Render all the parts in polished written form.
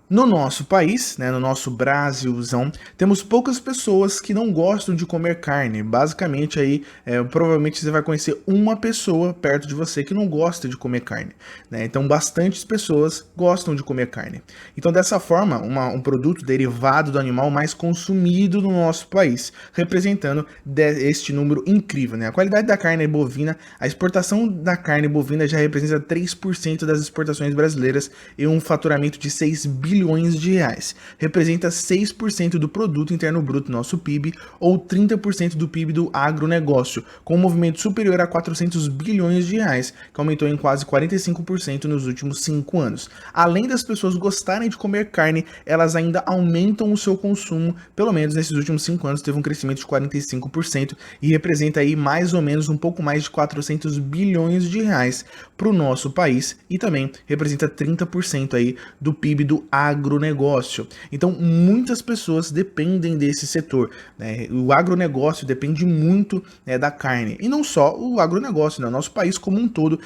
No nosso país, né, no nosso Brasilzão, temos poucas pessoas que não gostam de comer carne. Basicamente aí, provavelmente você vai conhecer uma pessoa perto de você que não gosta de comer carne, né? Então, bastantes pessoas gostam de comer carne. Então, dessa forma, um produto derivado do animal mais consumido no nosso país, representando este número incrível, né? A qualidade da carne bovina, a exportação da carne bovina já representa 3% das exportações brasileiras e um faturamento de 6 bilhões de reais. Representa 6% do produto interno bruto, nosso PIB, ou 30% do PIB do agronegócio, com um movimento superior a 400 bilhões de reais, que aumentou em quase 45% nos últimos 5 anos. Além das pessoas gostarem de comer carne, elas ainda aumentam o seu consumo, pelo menos nesses últimos 5 anos teve um crescimento de 45% e representa aí mais ou menos um pouco mais de 400 bilhões de reais para o nosso país e também representa 30% aí do PIB do agronegócio. Então, muitas pessoas dependem desse setor, né? O agronegócio depende muito, né, da carne. E não só o agronegócio, né? O nosso país como um todo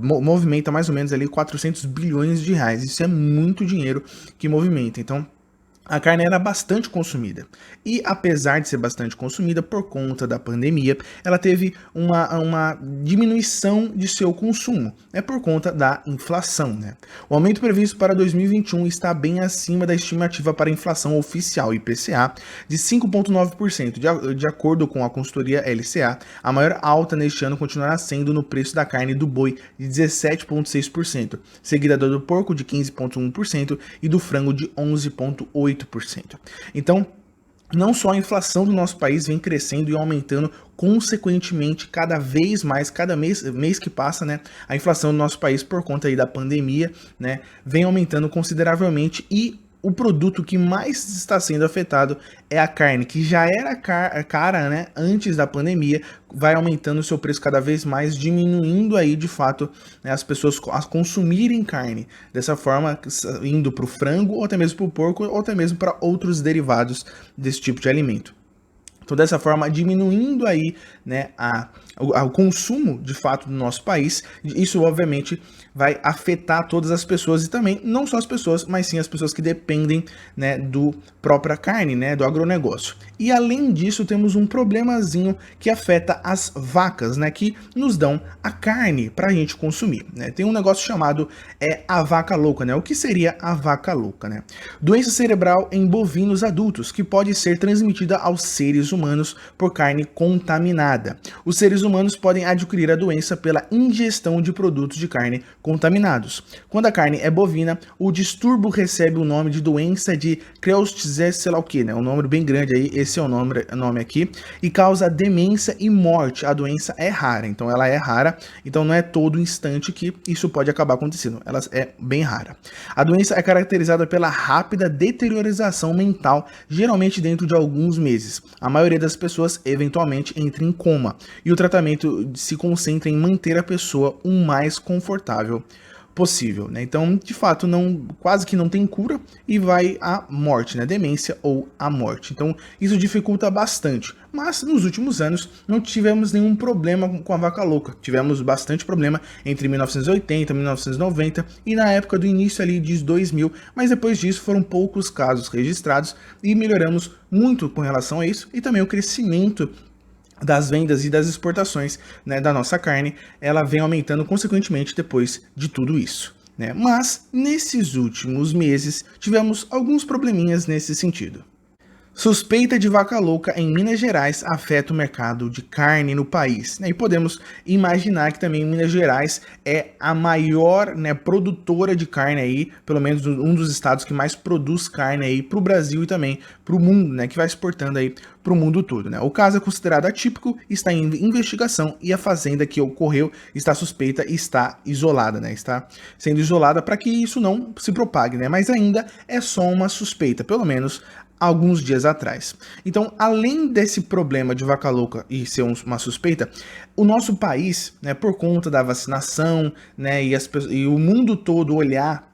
movimenta mais ou menos ali 400 bilhões de reais. Isso é muito dinheiro que movimenta. Então, a carne era bastante consumida. E apesar de ser bastante consumida por conta da pandemia, ela teve uma diminuição de seu consumo, né, por conta da inflação. Né? O aumento previsto para 2021 está bem acima da estimativa para a inflação oficial IPCA de 5,9%. De acordo com a consultoria LCA, a maior alta neste ano continuará sendo no preço da carne do boi de 17,6%, seguida do porco de 15,1% e do frango de 11,8%. Então, não só a inflação do nosso país vem crescendo e aumentando consequentemente cada vez mais, cada mês que passa, né, a inflação do nosso país por conta aí da pandemia, né, vem aumentando consideravelmente e o produto que mais está sendo afetado é a carne, que já era cara, né, antes da pandemia, vai aumentando o seu preço cada vez mais, diminuindo aí de fato, né, as pessoas a consumirem carne. Dessa forma, indo para o frango, ou até mesmo para o porco, ou até mesmo para outros derivados desse tipo de alimento. Então, dessa forma, diminuindo aí, né, o consumo de fato do nosso país, isso obviamente vai afetar todas as pessoas e também não só as pessoas, mas sim as pessoas que dependem, né, do própria carne, né, do agronegócio. E além disso, temos um problemazinho que afeta as vacas, né, que nos dão a carne para a gente consumir. Né? Tem um negócio chamado a vaca louca, né? O que seria a vaca louca, né? Doença cerebral em bovinos adultos que pode ser transmitida aos seres humanos por carne contaminada. Os seres humanos podem adquirir a doença pela ingestão de produtos de carne contaminados. Quando a carne é bovina, o distúrbio recebe o nome de doença de Creutzfeldt, sei lá o que, né? Um nome bem grande aí, esse é o nome aqui, e causa demência e morte. A doença é rara, então ela é rara, então não é todo instante que isso pode acabar acontecendo, ela é bem rara. A doença é caracterizada pela rápida deteriorização mental, geralmente dentro de alguns meses. A maioria das pessoas eventualmente entra em coma, e o tratamento se concentra em manter a pessoa o mais confortável possível, né? Então, de fato, quase que não tem cura e vai à morte, né? Demência ou à morte. Então, isso dificulta bastante. Mas nos últimos anos não tivemos nenhum problema com a vaca louca. Tivemos bastante problema entre 1980 e 1990 e na época do início ali de 2000, mas depois disso foram poucos casos registrados e melhoramos muito com relação a isso e também o crescimento das vendas e das exportações, né, da nossa carne, ela vem aumentando consequentemente depois de tudo isso. Né? Mas, nesses últimos meses, tivemos alguns probleminhas nesse sentido. Suspeita de vaca louca em Minas Gerais afeta o mercado de carne no país. Né? E podemos imaginar que também Minas Gerais é a maior, né, produtora de carne aí, pelo menos um dos estados que mais produz carne aí para o Brasil e também para o mundo, né, que vai exportando aí para o mundo todo. Né? O caso é considerado atípico, está em investigação e a fazenda que ocorreu está suspeita e está isolada, né? Está sendo isolada para que isso não se propague, né? Mas ainda é só uma suspeita, pelo menos alguns dias atrás. Então, além desse problema de vaca louca e ser uma suspeita, o nosso país, né, por conta da vacinação, né, e o mundo todo olhar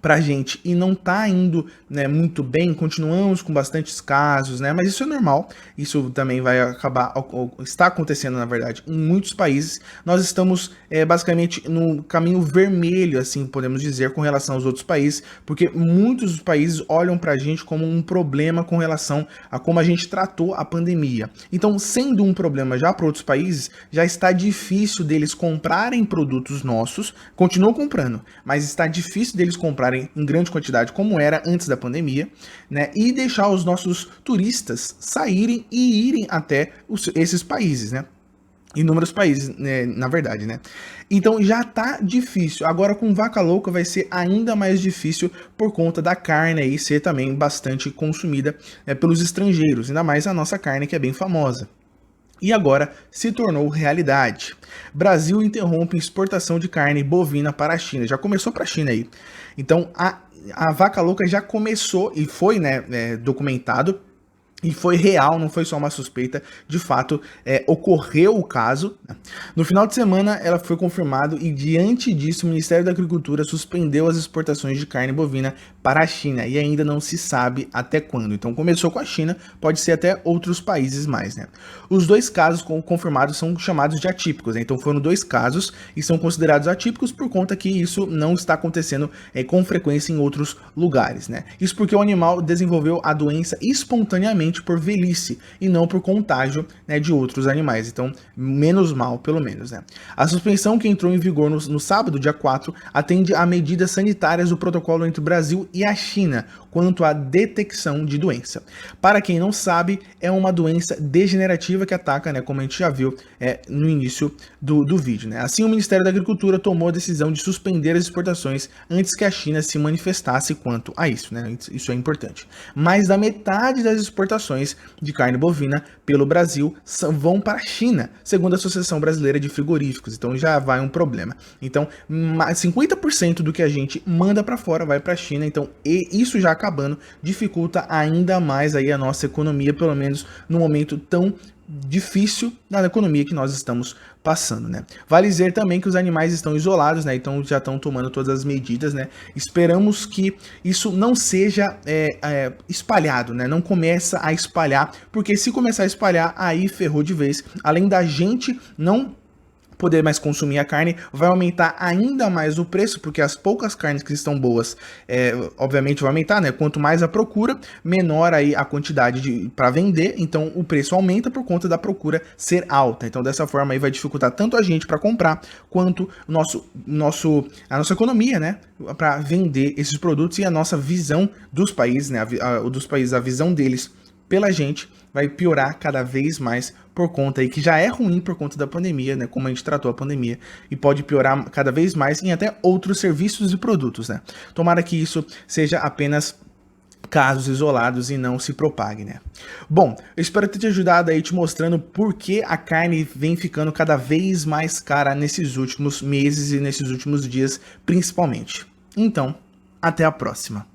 pra gente e não tá indo, né, muito bem, continuamos com bastantes casos, né, mas isso é normal, isso também vai acabar, está acontecendo na verdade em muitos países. Nós estamos basicamente no caminho vermelho, assim podemos dizer, com relação aos outros países, porque muitos dos países olham pra gente como um problema com relação a como a gente tratou a pandemia. Então, sendo um problema já para outros países, já está difícil deles comprarem produtos nossos, continuam comprando, mas está difícil deles comprarem em grande quantidade como era antes da pandemia, né, e deixar os nossos turistas saírem e irem até esses países, né, inúmeros países, né, na verdade, né. Então já tá difícil, agora com vaca louca vai ser ainda mais difícil por conta da carne aí ser também bastante consumida pelos estrangeiros, ainda mais a nossa carne que é bem famosa. E agora se tornou realidade. Brasil interrompe exportação de carne bovina para a China. Já começou para a China aí. Então a vaca louca já começou e foi, né, documentado. E foi real, não foi só uma suspeita, de fato ocorreu o caso. No final de semana ela foi confirmado e diante disso o Ministério da Agricultura suspendeu as exportações de carne bovina para a China e ainda não se sabe até quando. Então começou com a China, pode ser até outros países mais, né? Os dois casos confirmados são chamados de atípicos, né? Então foram 2 casos e são considerados atípicos por conta que isso não está acontecendo com frequência em outros lugares, né? Isso porque o animal desenvolveu a doença espontaneamente por velhice e não por contágio, né, de outros animais. Então, menos mal, pelo menos, né? A suspensão que entrou em vigor no sábado, dia 4, atende a medidas sanitárias do protocolo entre o Brasil e a China quanto à detecção de doença. Para quem não sabe, é uma doença degenerativa que ataca, né, como a gente já viu no início do vídeo, né? Assim, o Ministério da Agricultura tomou a decisão de suspender as exportações antes que a China se manifestasse quanto a isso, né? Isso é importante. Mais da metade das exportações de carne bovina pelo Brasil vão para a China, segundo a Associação Brasileira de Frigoríficos. Então já vai um problema. Então, 50% do que a gente manda para fora vai para a China. Então, isso já acabando dificulta ainda mais aí a nossa economia, pelo menos no momento tão difícil na economia que nós estamos passando, né? Vale dizer também que os animais estão isolados, né? Então já estão tomando todas as medidas, né? Esperamos que isso não seja espalhado, né? Não começa a espalhar, porque se começar a espalhar, aí ferrou de vez. Além da gente não poder mais consumir a carne, vai aumentar ainda mais o preço, porque as poucas carnes que estão boas, obviamente vai aumentar, né? Quanto mais a procura, menor aí a quantidade para vender, então o preço aumenta por conta da procura ser alta. Então dessa forma aí vai dificultar tanto a gente para comprar, quanto a nossa economia, né? Para vender esses produtos e a nossa visão dos países, né? A visão deles pela gente vai piorar cada vez mais por conta aí, que já é ruim por conta da pandemia, né, como a gente tratou a pandemia, e pode piorar cada vez mais em até outros serviços e produtos, né. Tomara que isso seja apenas casos isolados e não se propague, né. Bom, eu espero ter te ajudado aí, te mostrando por que a carne vem ficando cada vez mais cara nesses últimos meses e nesses últimos dias, principalmente. Então, até a próxima.